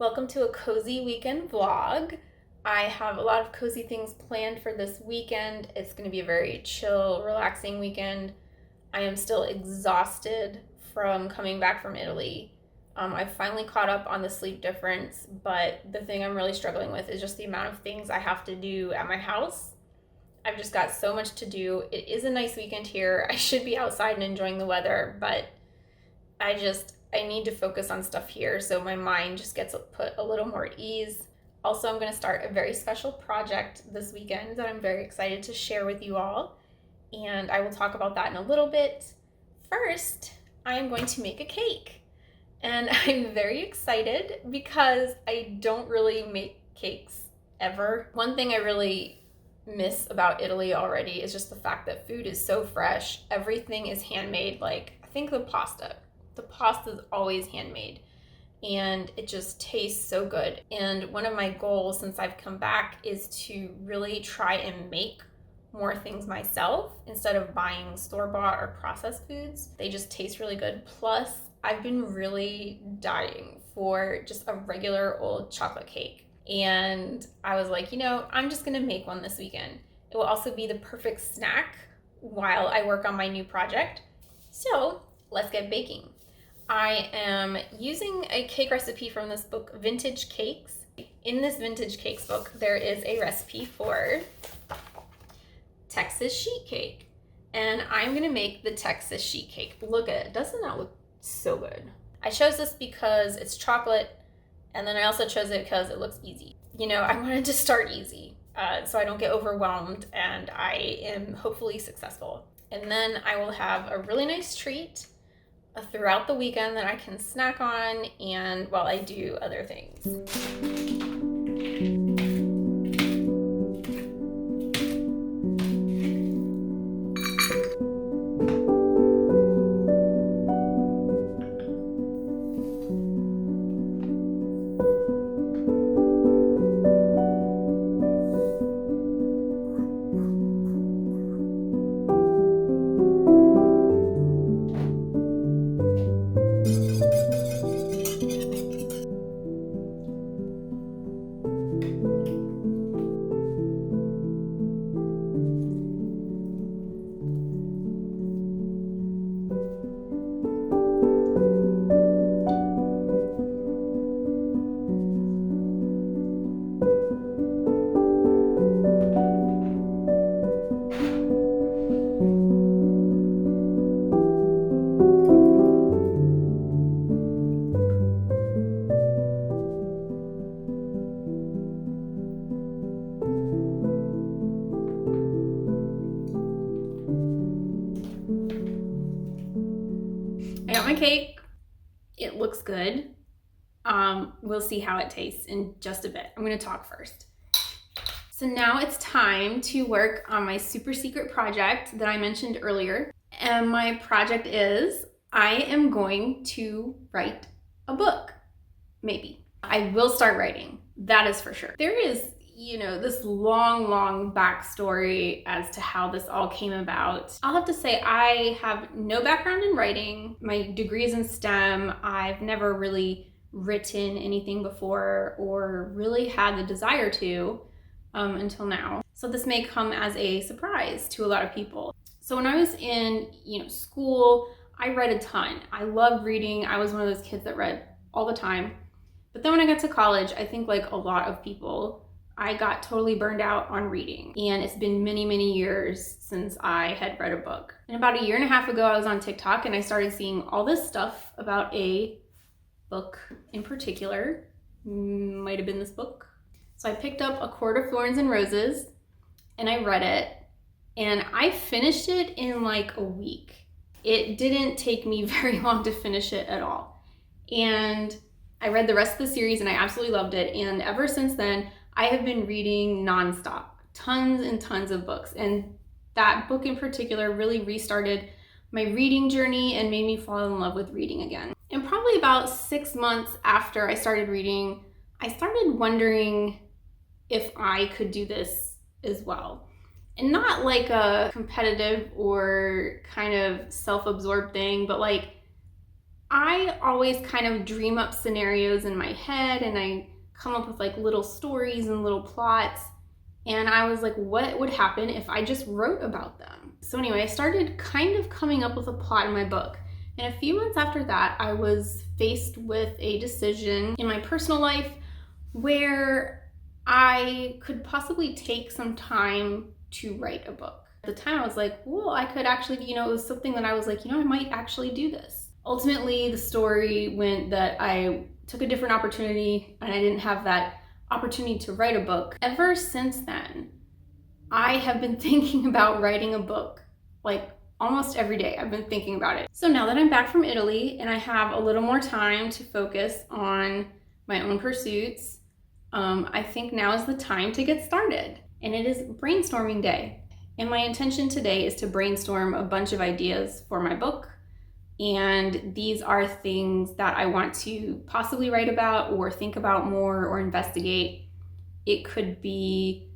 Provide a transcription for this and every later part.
Welcome to a cozy weekend vlog. I have a lot of cozy things planned for this weekend. It's going to be a very chill, relaxing weekend. I am still exhausted from coming back from Italy. I've finally caught up on the sleep difference, but the thing I'm really struggling with is just the amount of things I have to do at my house. I've just got so much to do. It is a nice weekend here. I should be outside and enjoying the weather, but I need to focus on stuff here so my mind just gets put a little more at ease. Also, I'm going to start a very special project this weekend that I'm very excited to share with you all, and I will talk about that in a little bit. First, I am going to make a cake, and I'm very excited because I don't really make cakes ever. One thing I really miss about Italy already is just the fact that food is so fresh. Everything is handmade. Like, I think the pasta is always handmade and it just tastes so good. And one of my goals since I've come back is to really try and make more things myself instead of buying store-bought or processed foods. They just taste really good. Plus, I've been really dying for just a regular old chocolate cake. And I was like, I'm just gonna make one this weekend. It will also be the perfect snack while I work on my new project. So let's get baking. I am using a cake recipe from this book, Vintage Cakes. In this Vintage Cakes book, there is a recipe for Texas sheet cake. And I'm gonna make the Texas sheet cake. Look at it, doesn't that look so good? I chose this because it's chocolate, and then I also chose it because it looks easy. I wanted to start easy, so I don't get overwhelmed and I am hopefully successful. And then I will have a really nice treat throughout the weekend that I can snack on and while I do other things. I got my cake. It looks good. We'll see how it tastes in just a bit. I'm gonna talk first. So now it's time to work on my super secret project that I mentioned earlier. And my project is I am going to write a book. Maybe. I will start writing. That is for sure. There is this long backstory as to how this all came about. I'll have to say I have no background in writing. My degree is in STEM. I've never really written anything before or really had the desire to until now. So this may come as a surprise to a lot of people. So when I was in school, I read a ton. I loved reading. I was one of those kids that read all the time. But then when I got to college, I think like a lot of people, I got totally burned out on reading. And it's been many years since I had read a book. And about a year and a half ago, I was on TikTok and I started seeing all this stuff about a book in particular. Might have been this book. So I picked up A Court of Thorns and Roses and I read it. And I finished it in like a week. It didn't take me very long to finish it at all. And I read the rest of the series and I absolutely loved it. And ever since then, I have been reading nonstop, tons and tons of books. And that book in particular really restarted my reading journey and made me fall in love with reading again. And probably about 6 months after I started reading, I started wondering if I could do this as well. And not like a competitive or kind of self-absorbed thing, but like I always kind of dream up scenarios in my head and I come up with like little stories and little plots. And I was like, what would happen if I just wrote about them? So anyway, I started kind of coming up with a plot in my book. And a few months after that, I was faced with a decision in my personal life where I could possibly take some time to write a book. At the time, I was like, well, I could actually, it was something that I was like, I might actually do this. Ultimately, the story went that I took a different opportunity and I didn't have that opportunity to write a book. Ever since then, I have been thinking about writing a book, like almost every day I've been thinking about it. So now that I'm back from Italy and I have a little more time to focus on my own pursuits, I think now is the time to get started. And it is brainstorming day. And my intention today is to brainstorm a bunch of ideas for my book. And these are things that I want to possibly write about or think about more or investigate. It could be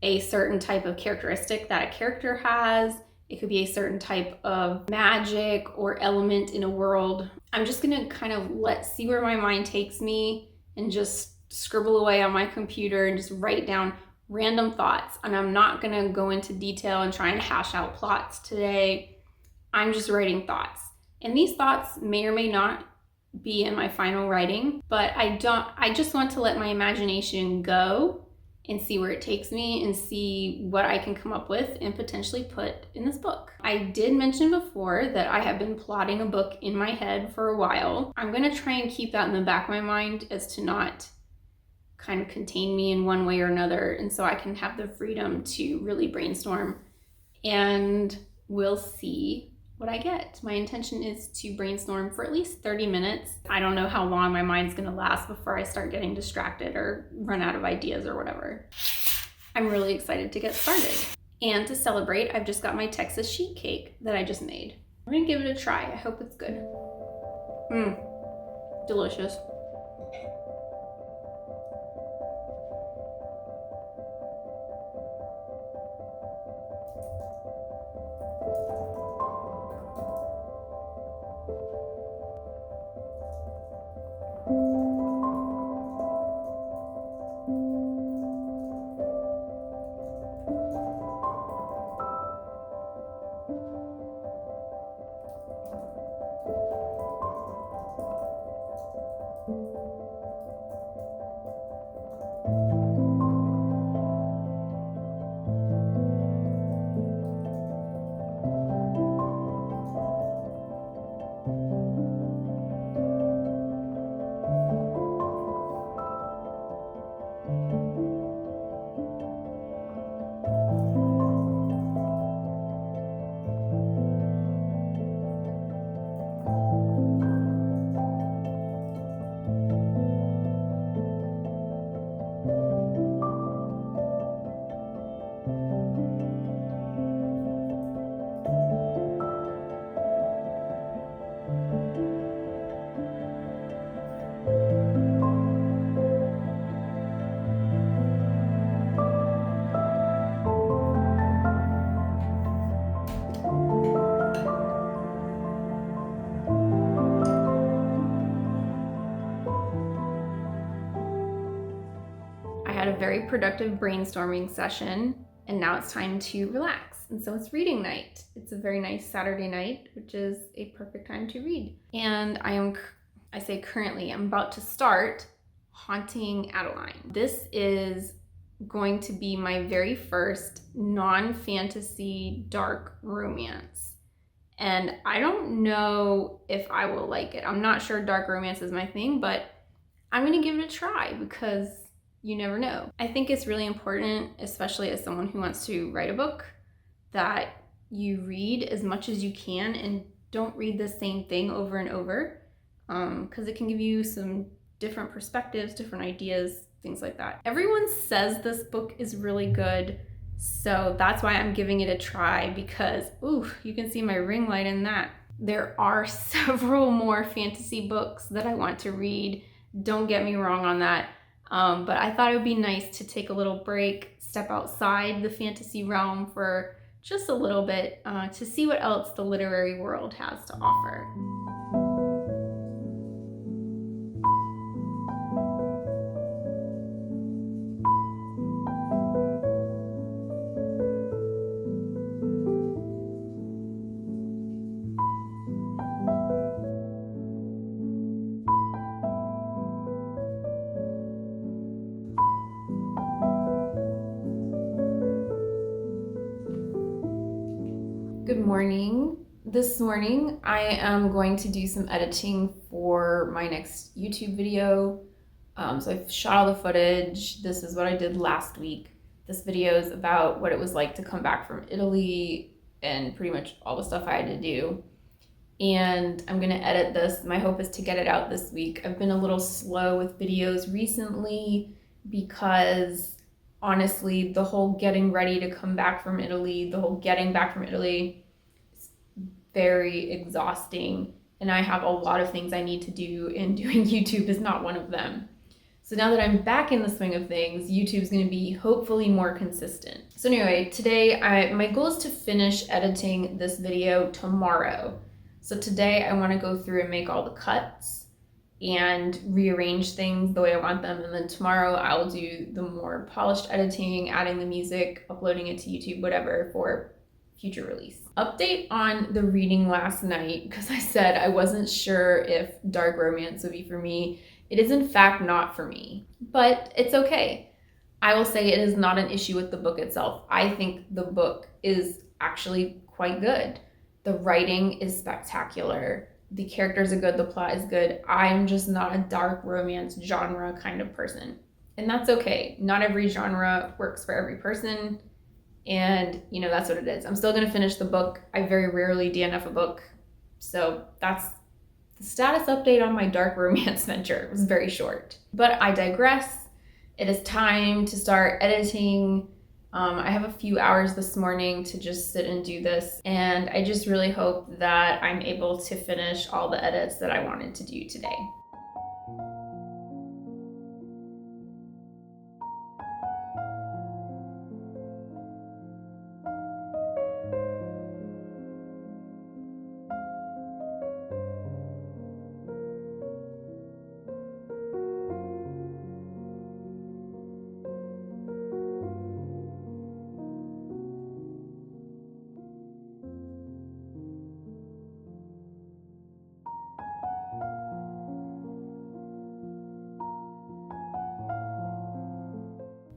a certain type of characteristic that a character has. It could be a certain type of magic or element in a world. I'm just gonna kind of see where my mind takes me and just scribble away on my computer and just write down random thoughts. And I'm not gonna go into detail and try and hash out plots today. I'm just writing thoughts. And these thoughts may or may not be in my final writing, but I just want to let my imagination go and see where it takes me and see what I can come up with and potentially put in this book. I did mention before that I have been plotting a book in my head for a while. I'm gonna try and keep that in the back of my mind as to not kind of contain me in one way or another, and so I can have the freedom to really brainstorm, and we'll see what I get. My intention is to brainstorm for at least 30 minutes. I don't know how long my mind's gonna last before I start getting distracted or run out of ideas or whatever. I'm really excited to get started. And to celebrate, I've just got my Texas sheet cake that I just made. I'm gonna give it a try. I hope it's good. Delicious. Had a very productive brainstorming session, and now it's time to relax. And so it's reading night. It's a very nice Saturday night, which is a perfect time to read. And I say currently, I'm about to start Haunting Adeline. This is going to be my very first non-fantasy dark romance. And I don't know if I will like it. I'm not sure dark romance is my thing, but I'm gonna give it a try because you never know. I think it's really important, especially as someone who wants to write a book, that you read as much as you can and don't read the same thing over and over, because it can give you some different perspectives, different ideas, things like that. Everyone says this book is really good, so that's why I'm giving it a try, because, ooh, you can see my ring light in that. There are several more fantasy books that I want to read. Don't get me wrong on that. But I thought it would be nice to take a little break, step outside the fantasy realm for just a little bit, to see what else the literary world has to offer. morning. This morning I am going to do some editing for my next YouTube video. So I've shot all the footage. This is what I did last week. This video is about what it was like to come back from Italy and pretty much all the stuff I had to do. And I'm gonna edit this. My hope is to get it out this week. I've been a little slow with videos recently because honestly, the whole getting ready to come back from Italy, the whole getting back from Italy is very exhausting. And I have a lot of things I need to do, and doing YouTube is not one of them. So now that I'm back in the swing of things, YouTube's gonna be hopefully more consistent. So anyway, today my goal is to finish editing this video tomorrow. So today I wanna go through and make all the cuts and rearrange things the way I want them. And then tomorrow I'll do the more polished editing, adding the music, uploading it to YouTube, whatever, for future release. Update on the reading last night, because I said I wasn't sure if dark romance would be for me. It is in fact not for me, but it's okay. I will say it is not an issue with the book itself. I think the book is actually quite good. The writing is spectacular. The characters are good, the plot is good. I'm just not a dark romance genre kind of person. And that's okay. Not every genre works for every person. And that's what it is. I'm still gonna finish the book. I very rarely DNF a book. So that's the status update on my dark romance venture. It was very short. But I digress. It is time to start editing. I have a few hours this morning to just sit and do this, and I just really hope that I'm able to finish all the edits that I wanted to do today.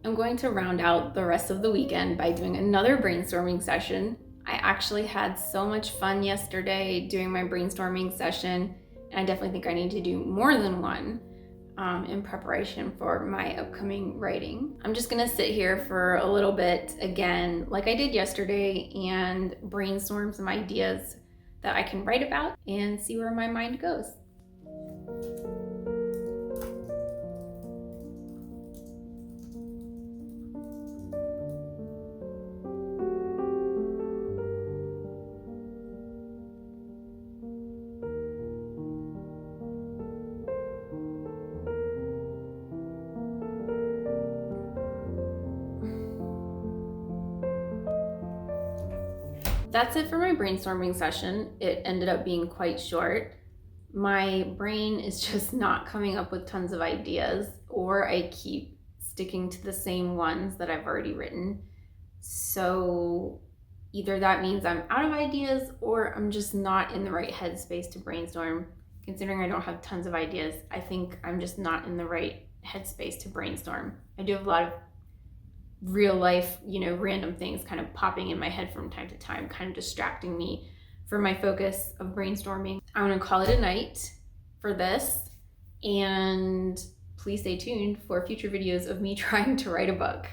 I'm going to round out the rest of the weekend by doing another brainstorming session. I actually had so much fun yesterday doing my brainstorming session, and I definitely think I need to do more than one in preparation for my upcoming writing. I'm just gonna sit here for a little bit again, like I did yesterday, and brainstorm some ideas that I can write about and see where my mind goes. That's it for my brainstorming session. It ended up being quite short. My brain is just not coming up with tons of ideas, or I keep sticking to the same ones that I've already written. So either that means I'm out of ideas, or I'm just not in the right headspace to brainstorm. Considering I don't have tons of ideas, I think I'm just not in the right headspace to brainstorm. I do have a lot of real life, random things kind of popping in my head from time to time, kind of distracting me from my focus of brainstorming. I'm gonna call it a night for this, and please stay tuned for future videos of me trying to write a book.